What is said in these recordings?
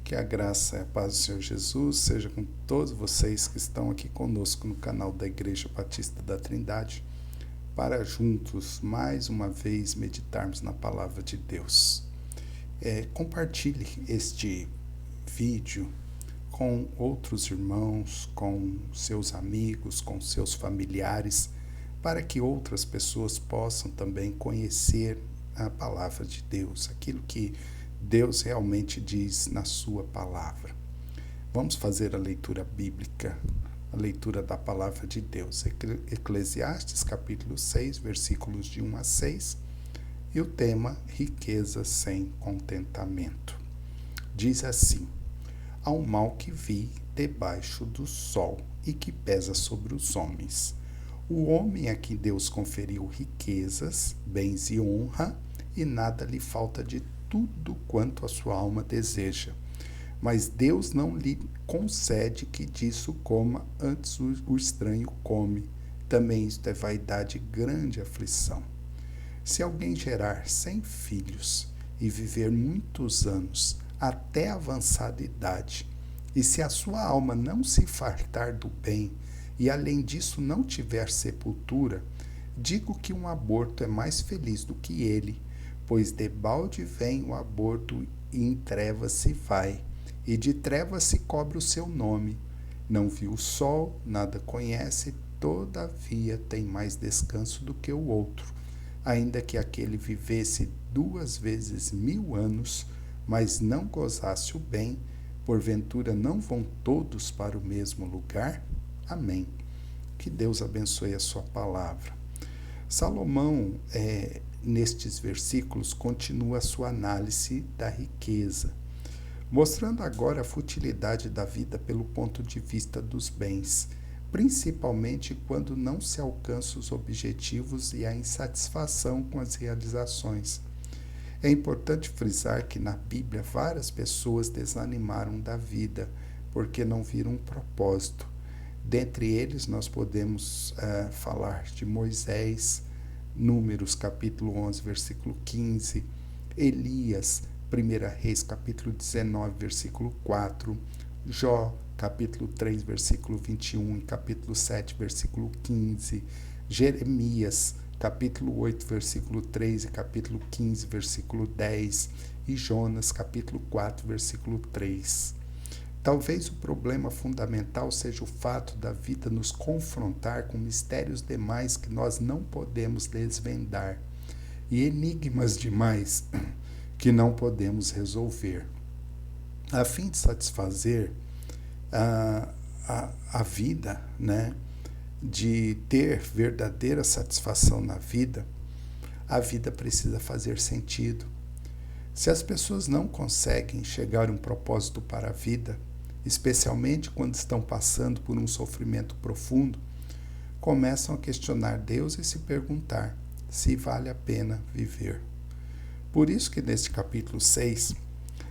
Que a graça e a paz do Senhor Jesus seja com todos vocês que estão aqui conosco no canal da Igreja Batista da Trindade, para juntos, mais uma vez, meditarmos na Palavra de Deus. Compartilhe este vídeo com outros irmãos, com seus amigos, com seus familiares, para que outras pessoas possam também conhecer a Palavra de Deus, aquilo que Deus realmente diz na sua palavra. Vamos fazer a leitura bíblica, a leitura da palavra de Deus. Eclesiastes capítulo 6, versículos de 1 a 6, e o tema, riqueza sem contentamento. Diz assim: há um mal que vi debaixo do sol e que pesa sobre os homens. O homem a quem Deus conferiu riquezas, bens e honra, e nada lhe falta de tudo quanto a sua alma deseja. Mas Deus não lhe concede que disso coma, antes o estranho come. Também isto é vaidade e grande aflição. Se alguém gerar 100 filhos e viver muitos anos, até avançada idade, e se a sua alma não se fartar do bem, e além disso não tiver sepultura, digo que um aborto é mais feliz do que ele, pois debalde vem o aborto e em trevas se vai, e de trevas se cobre o seu nome. Não viu o sol, nada conhece, todavia tem mais descanso do que o outro. Ainda que aquele vivesse 2 vezes 1000 anos, mas não gozasse o bem, porventura não vão todos para o mesmo lugar? Amém. Que Deus abençoe a sua palavra. Salomão, nestes versículos, continua a sua análise da riqueza, mostrando agora a futilidade da vida pelo ponto de vista dos bens, principalmente quando não se alcançam os objetivos e a insatisfação com as realizações. É importante frisar que na Bíblia várias pessoas desanimaram da vida porque não viram um propósito. Dentre eles, nós podemos falar de Moisés, Números, capítulo 11, versículo 15, Elias, 1 Reis, capítulo 19, versículo 4, Jó, capítulo 3, versículo 21 e capítulo 7, versículo 15, Jeremias, capítulo 8, versículo 3 e capítulo 15, versículo 10, e Jonas, capítulo 4, versículo 3. Talvez o problema fundamental seja o fato da vida nos confrontar com mistérios demais que nós não podemos desvendar e enigmas demais que não podemos resolver. A fim de satisfazer a vida, de ter verdadeira satisfação na vida, a vida precisa fazer sentido. Se as pessoas não conseguem chegar a um propósito para a vida, especialmente quando estão passando por um sofrimento profundo, começam a questionar Deus e se perguntar se vale a pena viver. Por isso que neste capítulo 6,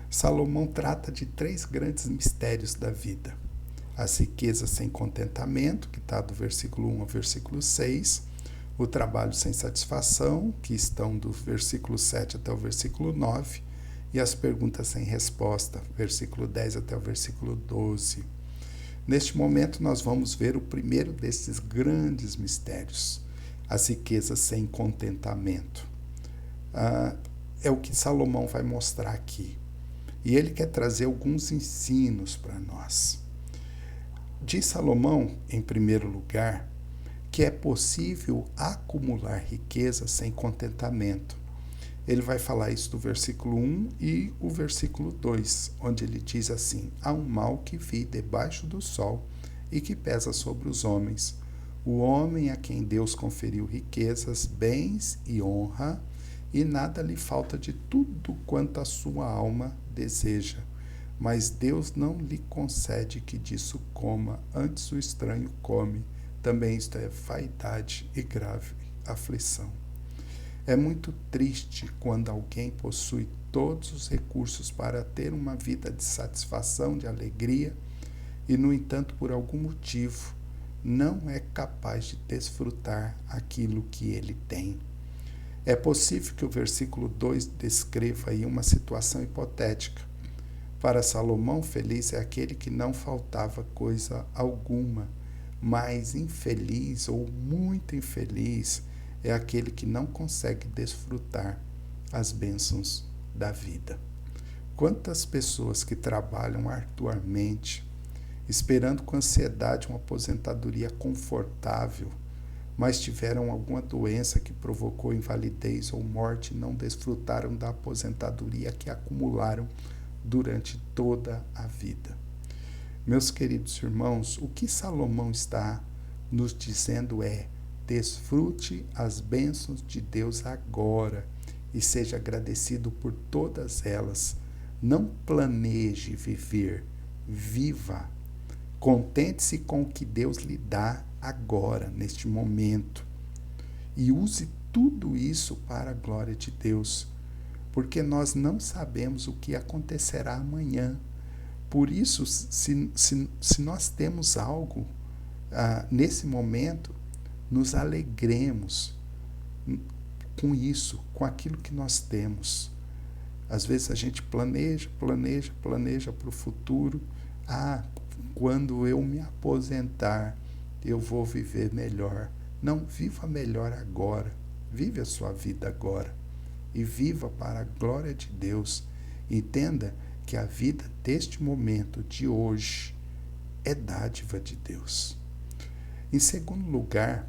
Salomão trata de 3 grandes mistérios da vida. As riquezas sem contentamento, que está do versículo 1 ao versículo 6, o trabalho sem satisfação, que estão do versículo 7 até o versículo 9, e as perguntas sem resposta, versículo 10 até o versículo 12. Neste momento, nós vamos ver o primeiro desses grandes mistérios, as riquezas sem contentamento. É o que Salomão vai mostrar aqui. E ele quer trazer alguns ensinos para nós. Diz Salomão, em primeiro lugar, que é possível acumular riqueza sem contentamento. Ele vai falar isso do versículo 1 e o versículo 2, onde ele diz assim: há um mal que vi debaixo do sol e que pesa sobre os homens. O homem a quem Deus conferiu riquezas, bens e honra, e nada lhe falta de tudo quanto a sua alma deseja. Mas Deus não lhe concede que disso coma, antes o estranho come. Também isto é vaidade e grave aflição. É muito triste quando alguém possui todos os recursos para ter uma vida de satisfação, de alegria, e, no entanto, por algum motivo, não é capaz de desfrutar aquilo que ele tem. É possível que o versículo 2 descreva aí uma situação hipotética. Para Salomão, feliz é aquele que não faltava coisa alguma, mas infeliz ou muito infeliz é aquele que não consegue desfrutar as bênçãos da vida. Quantas pessoas que trabalham arduamente, esperando com ansiedade uma aposentadoria confortável, mas tiveram alguma doença que provocou invalidez ou morte e não desfrutaram da aposentadoria que acumularam durante toda a vida. Meus queridos irmãos, o que Salomão está nos dizendo é: desfrute as bênçãos de Deus agora e seja agradecido por todas elas. Não planeje viver, viva. Contente-se com o que Deus lhe dá agora, neste momento. E use tudo isso para a glória de Deus, porque nós não sabemos o que acontecerá amanhã. Por isso, se nós temos algo nesse momento, nos alegremos com isso, com aquilo que nós temos. Às vezes a gente planeja para o futuro. Quando eu me aposentar, eu vou viver melhor. Não, viva melhor agora. Vive a sua vida agora. E viva para a glória de Deus. Entenda que a vida deste momento, de hoje, é dádiva de Deus. Em segundo lugar,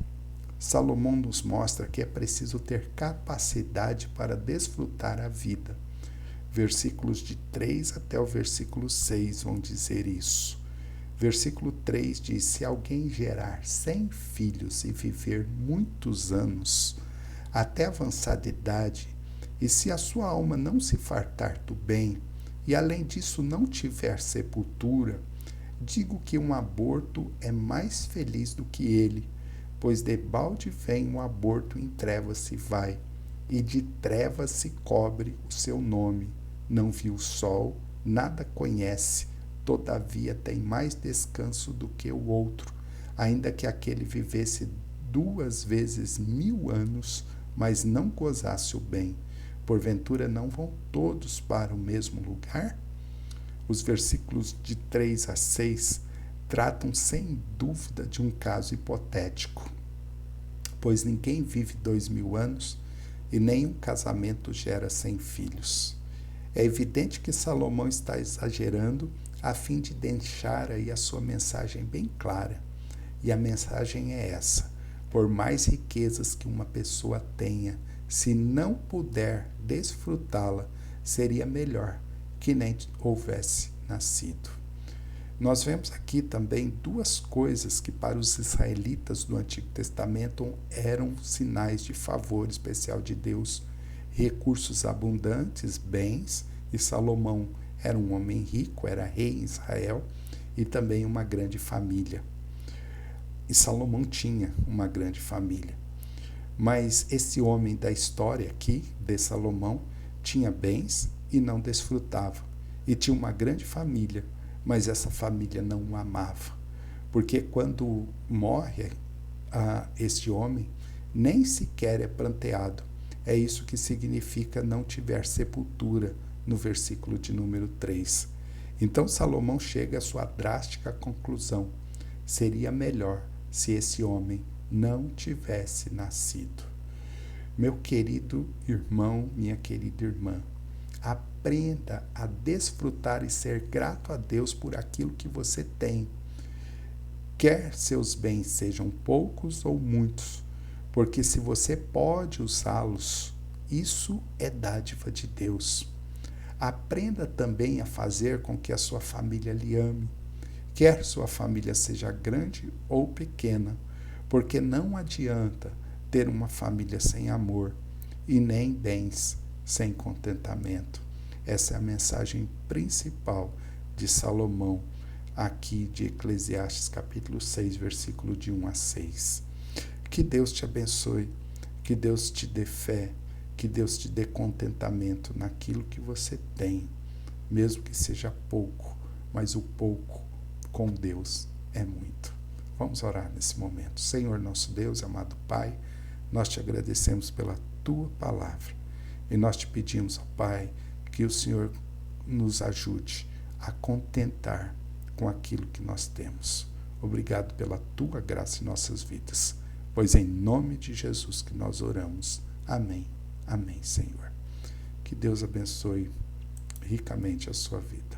Salomão nos mostra que é preciso ter capacidade para desfrutar a vida. Versículos de 3 até o versículo 6 vão dizer isso. Versículo 3 diz: se alguém gerar 100 filhos e viver muitos anos, até avançada idade, e se a sua alma não se fartar do bem, e além disso não tiver sepultura, digo que um aborto é mais feliz do que ele, pois debalde vem um aborto, em trevas se vai, e de trevas se cobre o seu nome. Não viu o sol, nada conhece, todavia tem mais descanso do que o outro, ainda que aquele vivesse 2 vezes 1000 anos, mas não gozasse o bem. Porventura não vão todos para o mesmo lugar? Os versículos de 3 a 6 tratam sem dúvida de um caso hipotético, pois ninguém vive 2000 anos e nenhum casamento gera 100 filhos. É evidente que Salomão está exagerando a fim de deixar aí a sua mensagem bem clara. E a mensagem é essa: por mais riquezas que uma pessoa tenha, se não puder desfrutá-la, seria melhor que nem houvesse nascido. Nós vemos aqui também 2 coisas que para os israelitas do Antigo Testamento eram sinais de favor especial de Deus: recursos abundantes, bens, e Salomão era um homem rico, era rei em Israel, e também uma grande família. E Salomão tinha uma grande família. Mas esse homem da história aqui, de Salomão, tinha bens e não desfrutava. E tinha uma grande família, mas essa família não o amava. Porque quando morre este homem, nem sequer é pranteado. É isso que significa não tiver sepultura, no versículo de número 3. Então Salomão chega à sua drástica conclusão: seria melhor se esse homem não tivesse nascido. Meu querido irmão, minha querida irmã, aprenda a desfrutar e ser grato a Deus por aquilo que você tem. Quer seus bens sejam poucos ou muitos, porque se você pode usá-los, isso é dádiva de Deus. Aprenda também a fazer com que a sua família lhe ame, quer sua família seja grande ou pequena, porque não adianta ter uma família sem amor e nem bens sem contentamento. Essa é a mensagem principal de Salomão, aqui de Eclesiastes capítulo 6, versículo de 1 a 6. Que Deus te abençoe, que Deus te dê fé, que Deus te dê contentamento naquilo que você tem, mesmo que seja pouco, mas o pouco com Deus é muito. Vamos orar nesse momento. Senhor nosso Deus, amado Pai, nós te agradecemos pela Tua palavra e nós te pedimos, ó Pai, que o Senhor nos ajude a contentar com aquilo que nós temos. Obrigado pela tua graça em nossas vidas, pois em nome de Jesus que nós oramos. Amém. Amém, Senhor. Que Deus abençoe ricamente a sua vida.